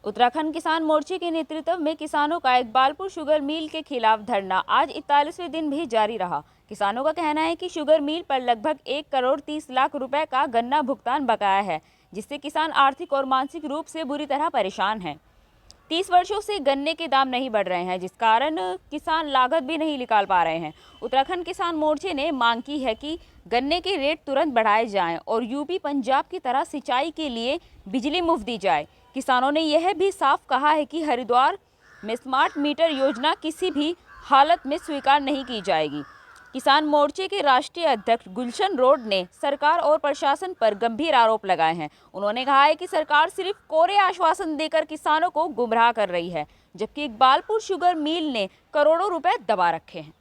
उत्तराखंड किसान मोर्चे के नेतृत्व में किसानों का इकबालपुर शुगर मिल के खिलाफ धरना आज 41वें दिन भी जारी रहा। किसानों का कहना है कि शुगर मिल पर लगभग 1 करोड़ 30 लाख रुपए का गन्ना भुगतान बकाया है, जिससे किसान आर्थिक और मानसिक रूप से बुरी तरह परेशान हैं। 30 वर्षों से गन्ने के दाम नहीं बढ़ रहे हैं, जिस कारण किसान लागत भी नहीं निकाल पा रहे हैं। उत्तराखंड किसान मोर्चे ने मांग की है कि गन्ने के रेट तुरंत बढ़ाए जाएं और यूपी पंजाब की तरह सिंचाई के लिए बिजली मुफ्त दी जाए। किसानों ने यह भी साफ कहा है कि हरिद्वार में स्मार्ट मीटर योजना किसी भी हालत में स्वीकार नहीं की जाएगी। किसान मोर्चे के राष्ट्रीय अध्यक्ष गुलशन रोड ने सरकार और प्रशासन पर गंभीर आरोप लगाए हैं। उन्होंने कहा है कि सरकार सिर्फ कोरे आश्वासन देकर किसानों को गुमराह कर रही है, जबकि इकबालपुर शुगर मिल ने करोड़ों रुपए दबा रखे हैं।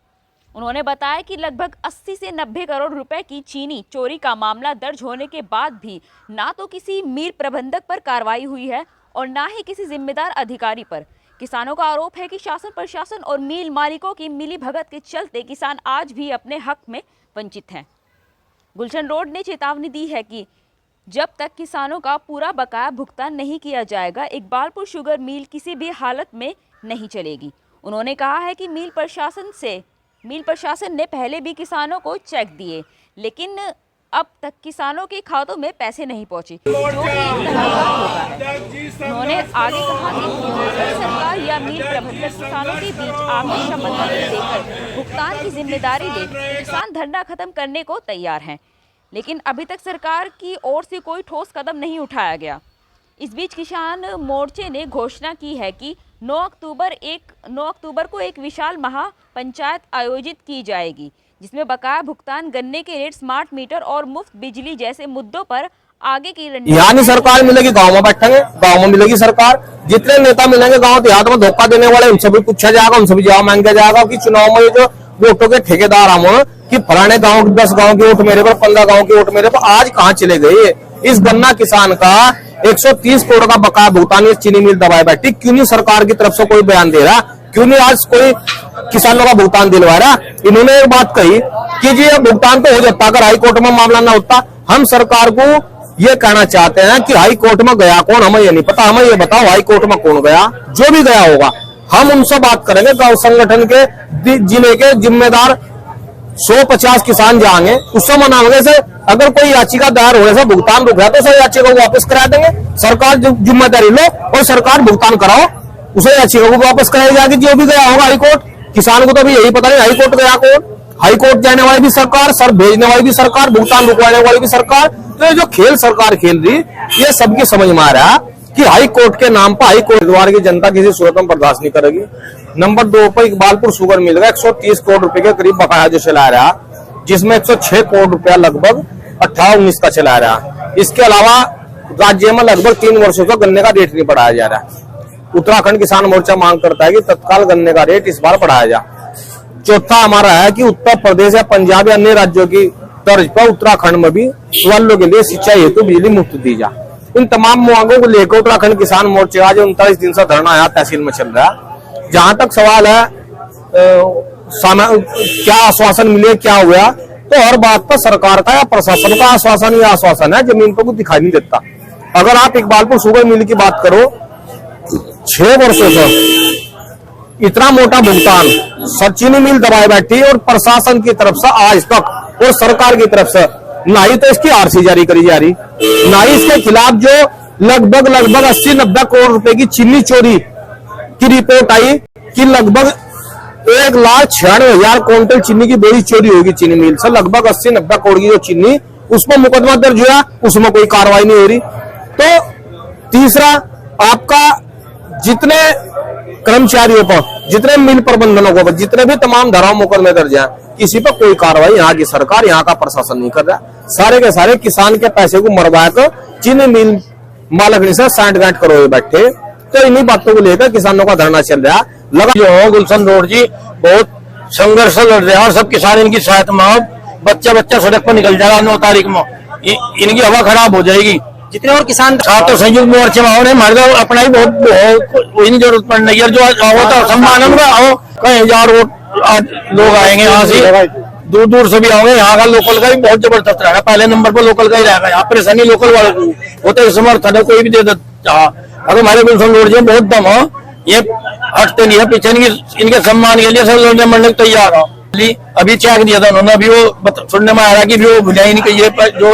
उन्होंने बताया कि लगभग 80 से 90 करोड़ रुपए की चीनी चोरी का मामला दर्ज होने के बाद भी ना तो किसी मिल प्रबंधक पर कार्रवाई हुई है और ना ही किसी जिम्मेदार अधिकारी पर। किसानों का आरोप है कि शासन प्रशासन और मिल मालिकों की मिलीभगत के चलते किसान आज भी अपने हक में वंचित हैं। गुलशन रोड ने चेतावनी दी है कि जब तक किसानों का पूरा बकाया भुगतान नहीं किया जाएगा, इकबालपुर शुगर मिल किसी भी हालत में नहीं चलेगी। उन्होंने कहा है कि मिल प्रशासन ने पहले भी किसानों को चेक दिए, लेकिन अब तक किसानों के खातों में पैसे नहीं पहुंचे, जो उन्होंने आगे कहा कि सरकार या मिल प्रबंधक किसानों के बीच आपसी शपथ देकर भुगतान की जिम्मेदारी ले, किसान धरना खत्म करने को तैयार हैं, लेकिन अभी तक सरकार की ओर से कोई ठोस कदम नहीं उठाया गया। इस बीच किसान मोर्चे ने घोषणा की है कि 9 अक्टूबर को एक विशाल महापंचायत आयोजित की जाएगी, जिसमें बकाया भुगतान, गन्ने के रेट, स्मार्ट मीटर और मुफ्त बिजली जैसे मुद्दों पर आगे की रणनीति। यहाँ नहीं सरकार मिलेगी, गांव में बैठेंगे, गांव में मिलेगी सरकार। जितने नेता मिलेंगे गांव देहात में धोखा देने वाले, उनसे भी पूछा जाएगा, उनसे भी जवाब मांगा जाएगा कि चुनाव में जो वोटों के ठेकेदार हम कि फलाने गाँव 10 गाँव के वोट मेरे पर, 15 गाँव के वोट मेरे पर, आज कहाँ चले गए। इस गन्ना किसान का 130 करोड़ का बकाया भुगतान ये चीनी मिल दबाए बैठी, क्यों नहीं सरकार की तरफ से कोई बयान दे रहा, क्यों नहीं आज कोई किसानों का भुगतान दिलवा रहा। इन्होंने एक बात कही कि जी ये भुगतान तो हो जाता अगर हाई कोर्ट में मामला ना होता। हम सरकार को ये कहना चाहते हैं कि हाई कोर्ट में गया कौन, हमें ये नहीं पता, हमें ये बताओ हाई कोर्ट में कौन गया। जो भी गया होगा हम उनसे बात करेंगे। गांव संगठन के जिले के जिम्मेदार 150 किसान जाएंगे, उससे मनाएंगे से अगर कोई याचिका दायर होने से भुगतान रुक रहा तो उसे याचिका को वापस करा देंगे। सरकार जिम्मेदारी लो और सरकार भुगतान कराओ, उसे याचिका को वापस कराई जाएगी। जो भी गया होगा हाई कोर्ट, किसान को तो अभी यही पता नहीं हाई कोर्ट गया कौन। हाई कोर्ट जाने वाली भी सरकार, सर भेजने वाली भी सरकार, भुगतान रुकवाने वाली भी सरकार। तो ये जो खेल सरकार खेल रही, ये सबकी समझ में आ रहा है कि हाई कोर्ट के नाम पर हाई कोर्ट द्वारा की जनता किसी सूरत में बर्दाश्त नहीं करेगी। नंबर 2 पर इकबालपुर शुगर मिल का 130 करोड़ रुपए के करीब बकाया जो चला रहा, जिसमें 106 करोड़ रुपया लगभग 18-19 का चला रहा। इसके अलावा राज्य में लगभग 3 वर्षों तक गन्ने का रेट नहीं बढ़ाया जा रहा। उत्तराखंड किसान मोर्चा मांग करता है कि तत्काल गन्ने का रेट इस बार बढ़ाया जाए। चौथा हमारा है कि उत्तर प्रदेश या पंजाब या अन्य राज्यों की तर्ज पर उत्तराखंड में भी वालों के लिए सिंचाई हेतु बिजली मुफ्त दी जाए। इन तमाम मांगों को लेकर उत्तराखंड किसान मोर्चे आज 39 दिन से धरना यहाँ तहसील में चल रहा है। जहां तक सवाल है क्या आश्वासन मिले, क्या हुआ, तो हर बात पर सरकार का या प्रशासन का आश्वासन या आश्वासन है, जमीन पर कुछ दिखाई नहीं देता। अगर आप इकबालपुर शुगर मिल की बात करो, 6 वर्षों से इतना मोटा भुगतान चीनी मिल दबाए बैठी और प्रशासन की तरफ से आज तक और सरकार की तरफ से ना ही तो इसकी आरसी जारी करी जा रही, ना ही इसके खिलाफ जो लगभग 80-90 करोड़ रुपए की चीनी चोरी की रिपोर्ट आई कि लगभग 1,96,000 क्विंटल चीनी की बोरी चोरी होगी चीनी मिल से। लगभग 80-90 करोड़ की जो चीनी, उस पर मुकदमा दर्ज हुआ, उसमें कोई कार्रवाई नहीं हो रही। तो तीसरा, आपका जितने कर्मचारियों पर, जितने मिल प्रबंधनों पर, जितने भी तमाम धाराओं मुकदमे दर्ज हैं, किसी पर कोई कार्रवाई यहाँ की सरकार, यहाँ का प्रशासन नहीं कर रहा। सारे के सारे किसान के पैसे को मरवा कर चीनी मिल मालिक से सांठ-गांठ करोगे बैठे। तो इन्हीं बातों को लेकर किसानों का धरना चल रहा है। लगा जो हो गुलशन रोड जी बहुत संघर्ष लड़ रहे हैं और सब किसान इनकी सहायता में, बच्चा सड़क पर निकल जाएगा 9 तारीख में, इनकी हवा खराब हो जाएगी। जितने और किसान छात्र संयुक्त मोर्चे में आओ, हमारे अपना ही बहुत जरूरत पड़ रही है। जो होता सम्मान में आओ, कई 1000 लोग आएंगे, यहाँ से दूर दूर से भी आओगे। यहाँ का लोकल का भी बहुत जबरदस्त रहेगा, पहले नंबर पर लोकल का ही रहेगा। यहाँ परेशानी लोकल वाले होते समर्थन है, कोई भी दे चाहा। अब हमारे गुलशन रोड जी बहुत दम हो, ये हटते नहीं है पीछे, इनके सम्मान के लिए सब लड़ने मरने को तैयार हो। अभी चेक दिया था उन्होंने, अभी वो सुनने में आ रहा कि भी वो भुला ही नहीं कि ये जो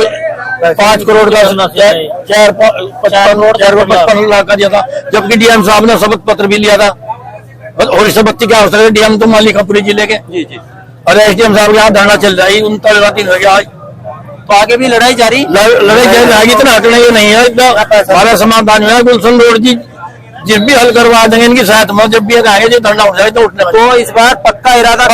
5 करोड़ का 455 लाख का दिया था, जबकि डीएम साहब ने शपथ पत्र भी लिया था। और इस बच्ची क्या अवसर है, डीएम तो मालिक है पूरे जिले के जी जी, और एसडीएम साहब के यहाँ धरना चल रहा है 39 दिन हो गया। तो आगे भी लड़ाई जारी रहेगी, इतना हटना ही नहीं है, हमारा समाधान है। गुलशन रोड जी जिस भी हल करवा देंगे इनकी सहायता में, जब भी आगे जो धरना उठ जाए तो उठने, तो इस बार पक्का इरादा